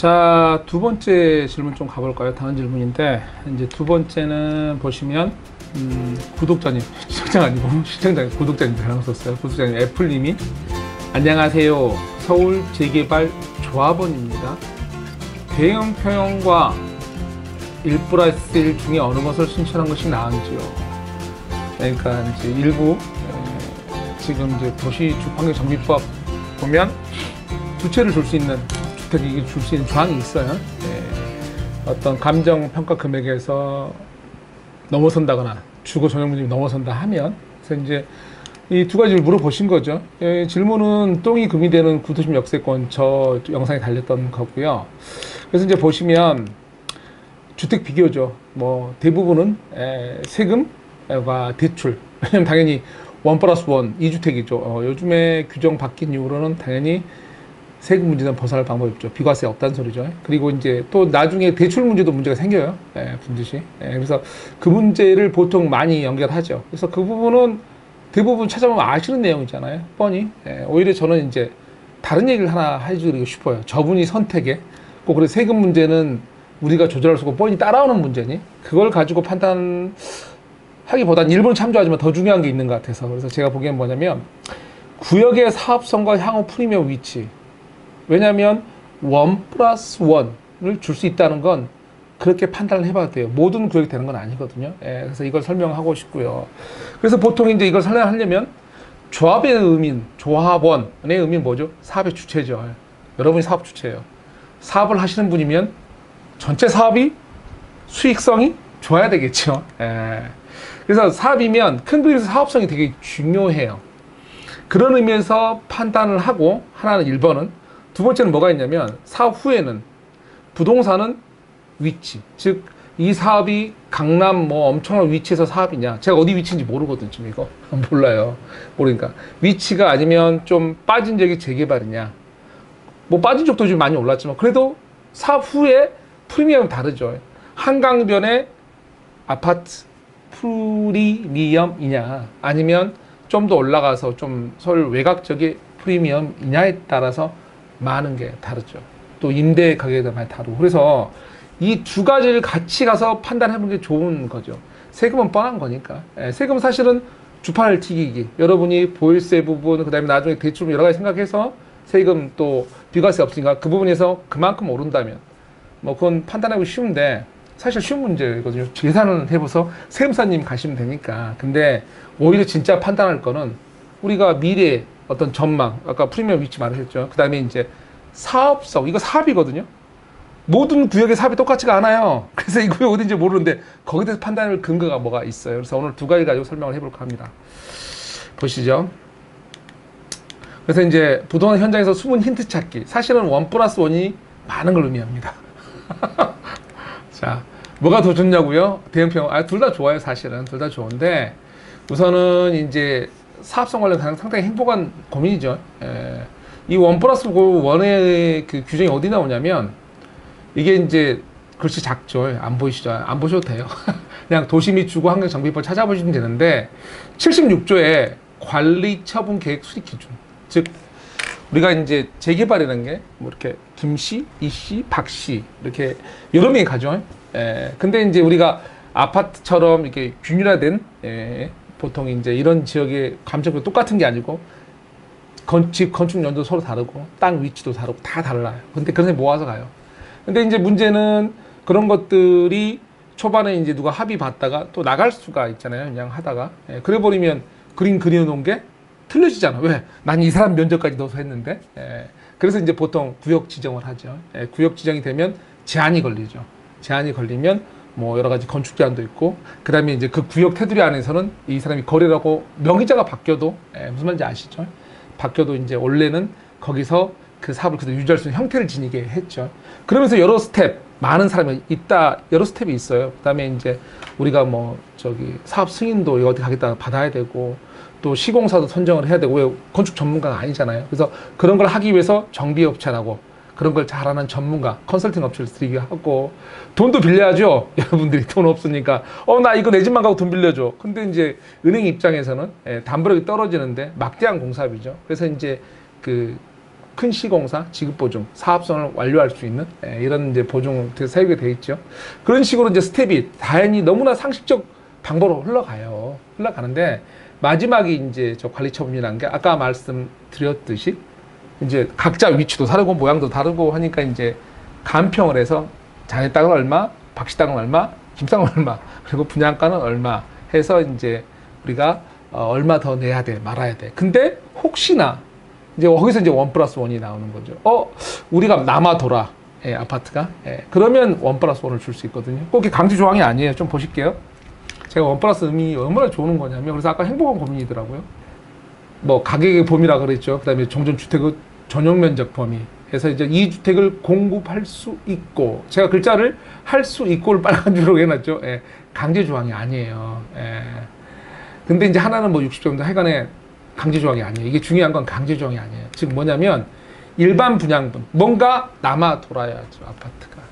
자, 두 번째 질문 좀 가볼까요? 다음 질문인데, 이제 두 번째는 보시면, 구독자님, 시청자 아니고, 시청자, 구독자님 잘못 썼어요. 구독자님, 애플님이, 안녕하세요. 서울 재개발 조합원입니다. 대형 평형과 1+1 중에 어느 것을 신청한 것이 나은지요? 그러니까 이제 일부, 지금 이제 도시주환경정비법 보면, 두 채를 줄 수 있는 주택이 줄 수 있는 조항이 있어요. 어떤 감정평가 금액에서 넘어선다거나 주거 전용면적이 넘어선다 하면, 그래서 이제 이 두 가지를 물어보신 거죠. 질문은 똥이 금이 되는 구도심 역세권 저 영상에 달렸던 거고요. 그래서 이제 보시면 주택 비교죠. 뭐 대부분은 세금과 대출. 왜냐면 당연히 1+1 2주택이죠. 요즘에 규정 바뀐 이후로는 당연히 세금 문제는 벗어날 방법이 없죠. 비과세 없다는 소리죠. 그리고 이제 또 나중에 대출 문제도 문제가 생겨요. 분듯이. 그래서 그 문제를 보통 많이 연결하죠. 그래서 그 부분은 대부분 찾아보면 아시는 내용이잖아요. 뻔히. 오히려 저는 이제 다른 얘기를 하나 해주고 싶어요. 저분이 선택에 꼭 그래 세금 문제는 우리가 조절할 수 없고 뻔히 따라오는 문제니 그걸 가지고 판단하기보단 일본 참조하지만 더 중요한 게 있는 것 같아서. 그래서 제가 보기엔 뭐냐면 구역의 사업성과 향후 프리미엄 위치. 왜냐하면 1+1을 줄 수 있다는 건 그렇게 판단을 해봐도 돼요. 모든 구역이 되는 건 아니거든요. 그래서 이걸 설명하고 싶고요. 그래서 보통 이제 이걸 설명하려면 조합의 의미는, 조합원의 의미는 뭐죠? 사업의 주체죠. 여러분이 사업 주체예요. 사업을 하시는 분이면 전체 사업이 수익성이 좋아야 되겠죠. 그래서 사업이면 큰 그림에서 사업성이 되게 중요해요. 그런 의미에서 판단을 하고, 하나는 1번은, 두 번째는 뭐가 있냐면 사업 후에는 부동산은 위치, 즉 이 사업이 강남 뭐 엄청난 위치에서 사업이냐, 제가 어디 위치인지 모르거든요. 지금 이거 몰라요. 모르니까 위치가 아니면 좀 빠진 지역이 재개발이냐, 뭐 빠진 적도 좀 많이 올랐지만 그래도 사업 후에 프리미엄은 다르죠. 한강변의 아파트 프리미엄이냐 아니면 좀 더 올라가서 좀 서울 외곽 지역의 프리미엄이냐에 따라서 많은 게 다르죠. 또 임대 가격도 많이 다르고. 그래서 이 두 가지를 같이 가서 판단해 보는 게 좋은 거죠. 세금은 뻔한 거니까. 세금은 사실은 주판을 튀기기. 여러분이 보유세 부분, 그 다음에 나중에 대출 여러 가지 생각해서 세금 또 비과세 없으니까 그 부분에서 그만큼 오른다면 뭐 그건 판단하기 쉬운데 사실 쉬운 문제거든요. 계산을 해봐서 세금사님 가시면 되니까. 근데 오히려 진짜 판단할 거는 우리가 미래의 어떤 전망, 아까 프리미엄 위치 말하셨죠. 그 다음에 이제 사업성, 이거 사업이거든요. 모든 구역의 사업이 똑같지가 않아요. 그래서 이 구역 어딘지 모르는데 거기에 대해서 판단할 근거가 뭐가 있어요. 그래서 오늘 두 가지 가지고 설명을 해볼까 합니다. 보시죠. 그래서 이제 부동산 현장에서 숨은 힌트 찾기. 사실은 1+1이 많은 걸 의미합니다. 자, 뭐가 더 좋냐고요? 대형평, 둘 다 좋아요. 사실은 둘 다 좋은데 우선은 이제 사업성 관련 상당히 행복한 고민이죠. 이 1+1의 그 규정이 어디 나오냐면 이게 이제 글씨 작죠. 안 보이시죠? 안 보셔도 돼요. 그냥 도시 및 주거 환경 정비법 찾아보시면 되는데 76조에 관리 처분 계획 수립 기준. 즉 우리가 이제 재개발이라는 게 뭐 이렇게 김씨, 이씨, 박씨 이렇게 여러 명이 가죠. 근데 이제 우리가 아파트처럼 이렇게 균일화된 보통 이제 이런 지역의 감정도 똑같은 게 아니고 집 건축 연도 서로 다르고 땅 위치도 다르고 다 달라요. 근데 그런 데 모아서 가요. 근데 이제 문제는 그런 것들이 초반에 이제 누가 합의 봤다가 또 나갈 수가 있잖아요. 그냥 하다가. 그래 버리면 그림 그려놓은 게 틀려지잖아. 왜? 난 이 사람 면적까지 넣어서 했는데. 그래서 이제 보통 구역 지정을 하죠. 구역 지정이 되면 제한이 걸리죠. 제한이 걸리면 뭐 여러 가지 건축 제한도 있고, 그 다음에 이제 그 구역 테두리 안에서는 이 사람이 거래라고 명의자가 바뀌어도, 무슨 말인지 아시죠? 바뀌어도 이제 원래는 거기서 그 사업을 그대로 유지할 수 있는 형태를 지니게 했죠. 그러면서 여러 스텝, 많은 사람이 있다, 여러 스텝이 있어요. 그 다음에 이제 우리가 뭐 사업 승인도 어디 가겠다 받아야 되고, 또 시공사도 선정을 해야 되고, 왜 건축 전문가가 아니잖아요. 그래서 그런 걸 하기 위해서 정비업체라고 그런 걸 잘하는 전문가, 컨설팅 업체를 들이게 하고, 돈도 빌려야죠. 여러분들이 돈 없으니까 나 이거 내 집만 가고 돈 빌려줘. 근데 이제 은행 입장에서는 담보력이 떨어지는데 막대한 공사비죠. 그래서 이제 그 큰 시공사 지급보증 사업성을 완료할 수 있는 이런 이제 보증 사유가 되어 있죠. 그런 식으로 이제 스텝이 다행히 너무나 상식적 방법으로 흘러가는데 마지막에 이제 저 관리처분이라는 게 아까 말씀드렸듯이 이제 각자 위치도 다르고 모양도 다르고 하니까 이제 간평을 해서 자네 땅은 얼마, 박씨 땅은 얼마, 김 땅은 얼마, 그리고 분양가는 얼마 해서 이제 우리가 얼마 더 내야 돼, 말아야 돼. 근데 혹시나 이제 거기서 이제 1+1이 나오는 거죠. 우리가 남아돌아, 아파트가. 그러면 1+1을 줄 수 있거든요. 꼭 강제 조항이 아니에요. 좀 보실게요. 제가 1+ 의미 얼마나 좋은 거냐면, 그래서 아까 행복한 고민이더라고요. 뭐 가격의 범위라 그랬죠. 그 다음에 종전주택의 전용 면적 범위. 해서 이제 이 주택을 공급할 수 있고, 제가 글자를 할 수 있고를 빨간 줄로 해놨죠. 강제 조항이 아니에요. 근데 이제 하나는 뭐 60 정도 하여간에 강제 조항이 아니에요. 이게 중요한 건 강제 조항이 아니에요. 즉 뭐냐면 일반 분양분, 뭔가 남아 돌아야죠. 아파트가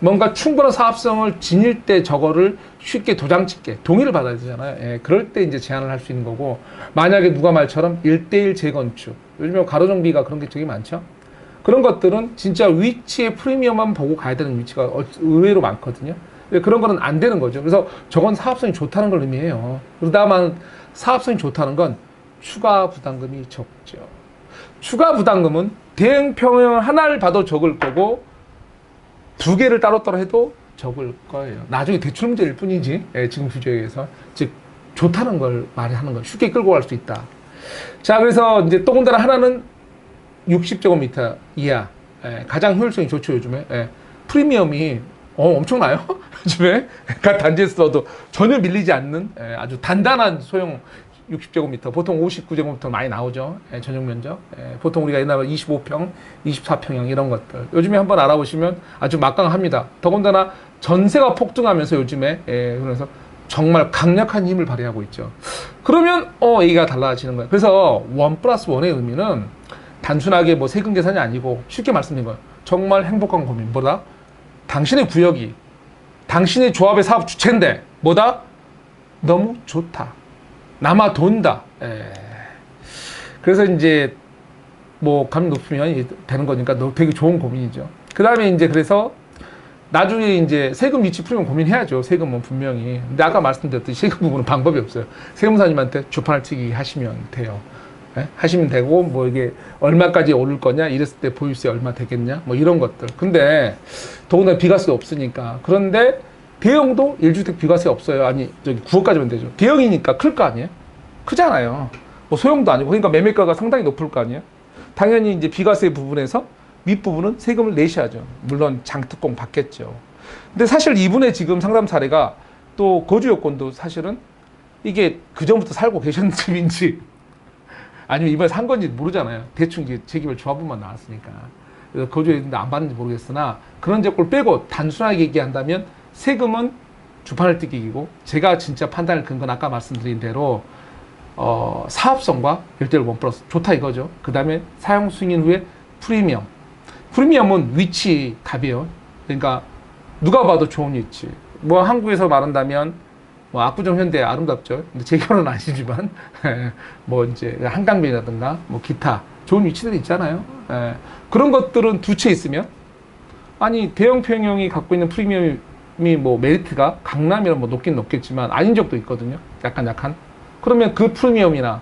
뭔가 충분한 사업성을 지닐 때 저거를 쉽게 도장 찍게 동의를 받아야 되잖아요. 그럴 때 이제 제한을 할 수 있는 거고, 만약에 누가 말처럼 1:1 재건축, 요즘에 가로정비가 그런 게 되게 많죠. 그런 것들은 진짜 위치의 프리미엄만 보고 가야 되는 위치가 의외로 많거든요. 그런 거는 안 되는 거죠. 그래서 저건 사업성이 좋다는 걸 의미해요. 그다만 사업성이 좋다는 건 추가 부담금이 적죠. 추가 부담금은 대응 평형 하나를 봐도 적을 거고, 2개를 따로따로 해도 적을 거예요. 나중에 대출 문제일 뿐이지, 지금 규제에 의해서. 즉 좋다는 걸 말하는 거예요. 쉽게 끌고 갈 수 있다. 자, 그래서 이제 더군다나 하나는 60제곱미터 이하, 가장 효율성이 좋죠. 요즘에 프리미엄이 엄청나요. 요즘에 각 단지에서도 전혀 밀리지 않는 아주 단단한 소형 60제곱미터, 보통 59제곱미터 많이 나오죠. 전용 면적. 보통 우리가 옛날에 25평, 24평형 이런 것들. 요즘에 한번 알아보시면 아주 막강합니다. 더군다나 전세가 폭등하면서 요즘에, 그래서 정말 강력한 힘을 발휘하고 있죠. 그러면, 얘기가 달라지는 거예요. 그래서 1+1의 의미는 단순하게 뭐 세금 계산이 아니고, 쉽게 말씀드린 거예요. 정말 행복한 고민. 뭐다? 당신의 구역이, 당신의 조합의 사업 주체인데, 뭐다? 너무 좋다. 남아 돈다. 그래서 이제 뭐 감 높으면 되는 거니까 되게 좋은 고민이죠. 그 다음에 이제 그래서 나중에 이제 세금 위치 풀면 고민해야죠. 세금은 분명히. 근데 아까 말씀드렸듯이 세금 부분은 방법이 없어요. 세무사님한테 주판을 튀기 하시면 돼요. 하시면 되고, 뭐 이게 얼마까지 오를 거냐, 이랬을 때 보유세 얼마 되겠냐, 뭐 이런 것들. 근데 더군다나 비과세 없으니까. 그런데 대형도 1주택 비과세 없어요. 아니, 저기 9억까지면 되죠. 대형이니까 클 거 아니에요? 크잖아요. 뭐 소형도 아니고. 그러니까 매매가가 상당히 높을 거 아니에요? 당연히 이제 비과세 부분에서 윗부분은 세금을 내셔야죠. 물론 장특공 받겠죠. 근데 사실 이분의 지금 상담 사례가 또 거주 요건도 사실은 이게 그전부터 살고 계셨는 집인지 아니면 이번에 산 건지 모르잖아요. 대충 이제 재개발 조합부만 나왔으니까. 그래서 거주했는데 안 받는지 모르겠으나, 그런 조건을 빼고 단순하게 얘기한다면 세금은 주판을 뜯기고, 제가 진짜 판단을 근 건 아까 말씀드린 대로 사업성과 1:1 좋다 이거죠. 그 다음에 사용 승인 후에 프리미엄은 위치 답이에요. 그러니까 누가 봐도 좋은 위치. 뭐 한국에서 말한다면 뭐 압구정 현대 아름답죠. 근데 제 결혼은 아니지만 뭐 이제 한강변이라든가 뭐 기타 좋은 위치들이 있잖아요. 그런 것들은 두 채 있으면, 아니 대형 평형이 갖고 있는 프리미엄이 뭐 메리트가 강남이라 뭐 높긴 높겠지만 아닌 적도 있거든요. 약한. 그러면 그 프리미엄이나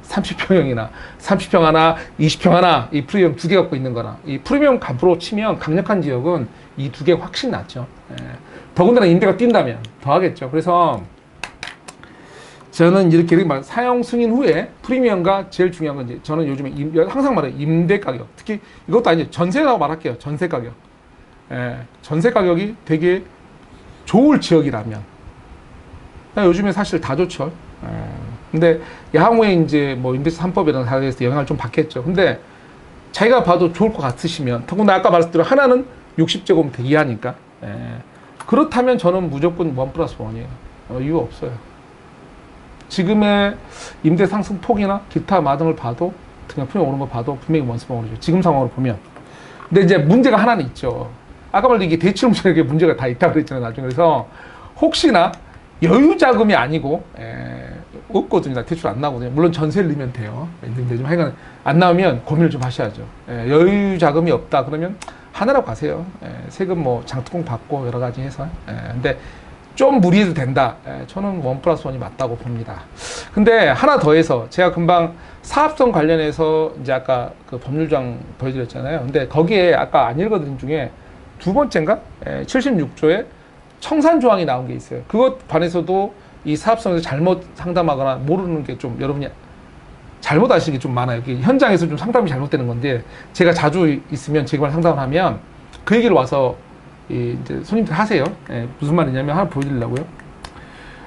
30평형이나 30평 하나, 20평 하나, 이 프리미엄 2개 갖고 있는 거나, 이 프리미엄 값으로 치면 강력한 지역은 이 2개 훨씬 낫죠. 더군다나 임대가 뛴다면 더 하겠죠. 그래서 저는 이렇게 사용 승인 후에 프리미엄과 제일 중요한 건 이제 저는 요즘에 항상 말해요. 임대 가격. 특히 이것도 아니죠. 전세라고 말할게요. 전세 가격. 전세 가격이 되게 좋을 지역이라면. 요즘에 사실 다 좋죠. 근데 향후에 이제 뭐 임대차 3법이라는 사회에서 영향을 좀 받겠죠. 근데 자기가 봐도 좋을 것 같으시면, 더군다나 아까 말씀드린 하나는 60제곱미터 이하니까. 그렇다면 저는 무조건 1+1이에요. 이유 없어요. 지금의 임대 상승 폭이나 기타 마등을 봐도, 그냥 프리미엄 오른 거 봐도 분명히 1+1이죠. 지금 상황으로 보면. 근데 이제 문제가 하나는 있죠. 아까 말도 이게 대출 문제에 문제가 다 있다고 그랬잖아요. 나중에. 그래서 혹시나 여유 자금이 아니고 없거든요. 대출 안 나거든요. 물론 전세를 넣으면 돼요. 근데 좀 하여간 안 나오면 고민을 좀 하셔야죠. 여유 자금이 없다 그러면 하나라고 가세요. 세금 뭐 장특공 받고 여러 가지 해서. 근데 좀 무리해도 된다. 저는 원 플러스 원이 맞다고 봅니다. 근데 하나 더 해서 제가 금방 사업성 관련해서 이제 아까 그 법률조항 보여드렸잖아요. 근데 거기에 아까 안 읽어드린 중에 두 번째인가? 76조에 청산 조항이 나온 게 있어요. 그것 반해서도 이 사업성에서 잘못 상담하거나 모르는 게 좀 여러분이 잘못 아시는 게 좀 많아요. 현장에서 좀 상담이 잘못되는 건데 제가 자주 있으면 제가 상담을 하면 그 얘기를 와서 이제 손님들 하세요. 무슨 말이냐면 하나 보여드리려고요.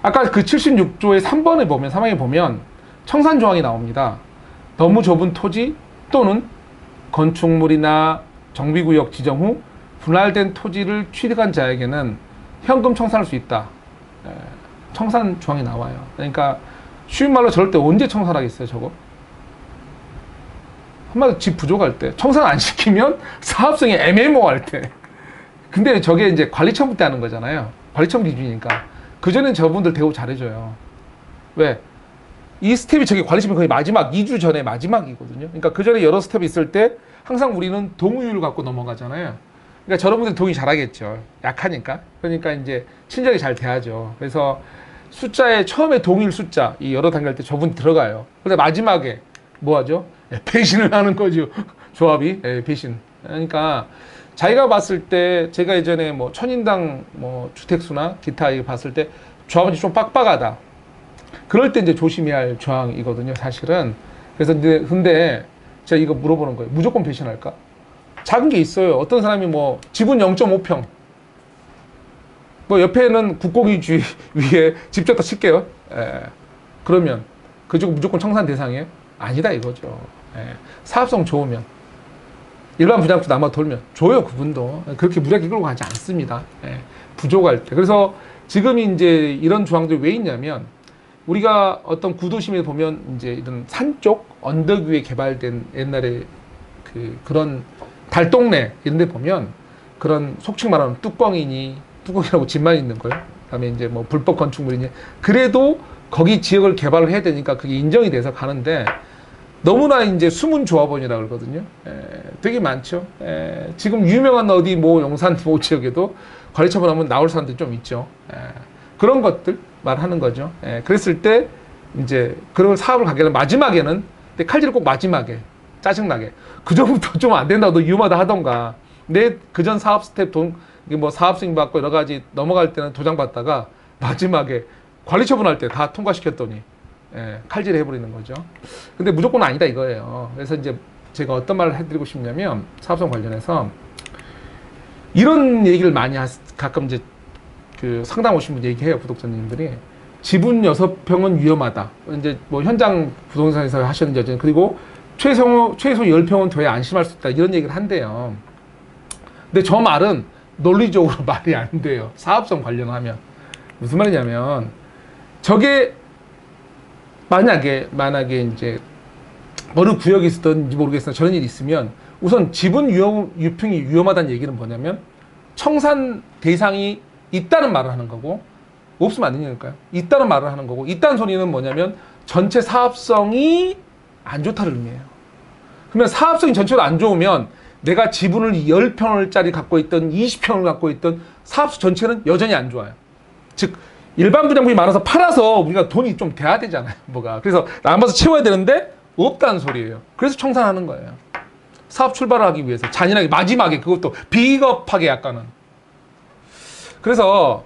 아까 그 76조의 3번에 보면 3항에 보면 청산 조항이 나옵니다. 너무 좁은 토지 또는 건축물이나 정비구역 지정 후 분할된 토지를 취득한 자에게는 현금 청산할 수 있다. 청산 조항이 나와요. 그러니까 쉬운 말로 저럴 때 언제 청산하겠어요, 저거? 한마디로 집 부족할 때. 청산 안 시키면 사업성이 애매모호할 때. 근데 저게 이제 관리처분 때 하는 거잖아요. 관리처분 기준이니까. 그전엔 저분들 대우 잘해줘요. 왜? 이 스텝이 저게 관리처분 거의 마지막, 2주 전에 마지막이거든요. 그러니까 그 전에 여러 스텝이 있을 때 항상 우리는 동의율을 갖고 넘어가잖아요. 그러니까 저런 분들 동의 잘하겠죠. 약하니까. 그러니까 이제 친절히 잘 대하죠. 그래서 숫자에 처음에 동의율 숫자, 이 여러 단계할 때 저분 들어가요. 근데 마지막에 뭐 하죠? 배신을 하는 거죠. 조합이. 배신. 그러니까 자기가 봤을 때 제가 예전에 뭐 천인당 뭐 주택수나 기타 이거 봤을 때 조합이 좀 빡빡하다. 그럴 때 이제 조심해야 할 조항이거든요, 사실은. 그래서 근데 제가 이거 물어보는 거예요. 무조건 배신할까? 작은 게 있어요. 어떤 사람이 뭐 지분 0.5평. 뭐 옆에는 국고기지 위에 집 졌다 칠게요. 그러면 그쪽 무조건 청산 대상이에요? 아니다 이거죠. 사업성 좋으면 일반 분양도 남아 돌면 줘요. 그분도 그렇게 무리하게 끌고 가지 않습니다. 부족할 때. 그래서 지금 이제 이런 조항들이 왜 있냐면 우리가 어떤 구도심에 보면 이제 이런 산 쪽 언덕 위에 개발된 옛날에 그런 달동네 이런 데 보면 그런 속칭 말하는 뚜껑이라고 집만 있는 거예요. 그다음에 이제 뭐 불법 건축물이니 그래도 거기 지역을 개발을 해야 되니까 그게 인정이 돼서 가는데 너무나 이제 숨은 조합원이라고 그러거든요. 되게 많죠. 지금 유명한 어디 뭐 용산 모 지역에도 관리처분 하면 나올 사람들이 좀 있죠. 그런 것들 말하는 거죠. 그랬을 때 이제 그런 사업을 가게 되면 마지막에는 근데 칼질을 꼭 마지막에 짜증나게 그 전부터 좀 안 된다고 너 위험하다 하던가 내 그전 사업 스텝 뭐 사업 승인 받고 여러 가지 넘어갈 때는 도장 받다가 마지막에 관리처분할 때 다 통과시켰더니 칼질 해버리는 거죠. 근데 무조건 아니다 이거예요. 그래서 이제 제가 어떤 말을 해드리고 싶냐면 사업성 관련해서 이런 얘기를 많이 가끔 이제 그 상담 오신 분 얘기해요. 구독자님들이 지분 6평은 위험하다. 이제 뭐 현장 부동산에서 하시는 여전 그리고 최소 10평은 더 안심할 수 있다. 이런 얘기를 한대요. 근데 저 말은 논리적으로 말이 안 돼요. 사업성 관련하면. 무슨 말이냐면 저게 만약에 이제 어느 구역에 있었던지 모르겠으나 저런 일이 있으면 우선 지분 유평이 위험하다는 얘기는 뭐냐면 청산 대상이 있다는 말을 하는 거고 없으면 안 되니까요. 있다는 말을 하는 거고 있다는 소리는 뭐냐면 전체 사업성이 안 좋다는 의미예요. 그러면 사업성이 전체로 안 좋으면 내가 지분을 10평짜리 갖고 있던 20평을 갖고 있던 사업소 전체는 여전히 안 좋아요. 즉 일반 분양분이 많아서 팔아서 우리가 돈이 좀 돼야 되잖아요. 뭐가. 그래서 남아서 채워야 되는데 없다는 소리예요. 그래서 청산하는 거예요. 사업 출발을 하기 위해서 잔인하게 마지막에 그것도 비겁하게 약간은. 그래서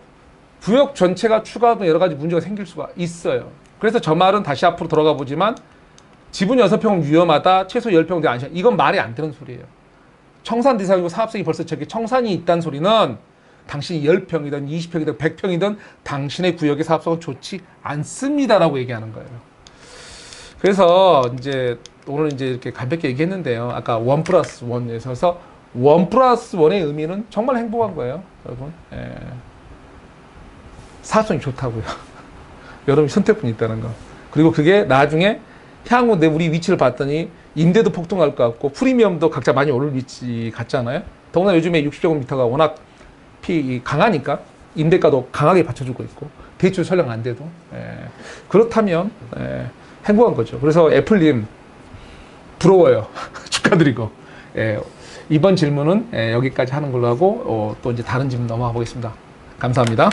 구역 전체가 추가하면 여러 가지 문제가 생길 수가 있어요. 그래서 저 말은 다시 앞으로 돌아가 보지만 지분 6평은 위험하다. 최소 10평 돼 안심. 이건 말이 안 되는 소리예요. 청산 대상이고 사업성이 벌써 저기 청산이 있다는 소리는 당신이 10평이든 20평이든 100평이든 당신의 구역의 사업성은 좋지 않습니다라고 얘기하는 거예요. 그래서 이제 오늘 이제 이렇게 가볍게 얘기했는데요. 아까 1+1에서 1+1의 의미는 정말 행복한 거예요, 여러분. 사업성이 좋다고요. 여러분이 선택권이 있다는 거. 그리고 그게 나중에 향후 우리 위치를 봤더니 임대도 폭등할 것 같고 프리미엄도 각자 많이 오를 위치 같잖아요. 더구나 요즘에 60제곱미터가 워낙 강하니까 임대가도 강하게 받쳐주고 있고 대출 설령 안 돼도. 그렇다면 행복한 거죠. 그래서 애플님 부러워요. 축하드리고. 이번 질문은 여기까지 하는 걸로 하고 또 이제 다른 질문 넘어가 보겠습니다. 감사합니다.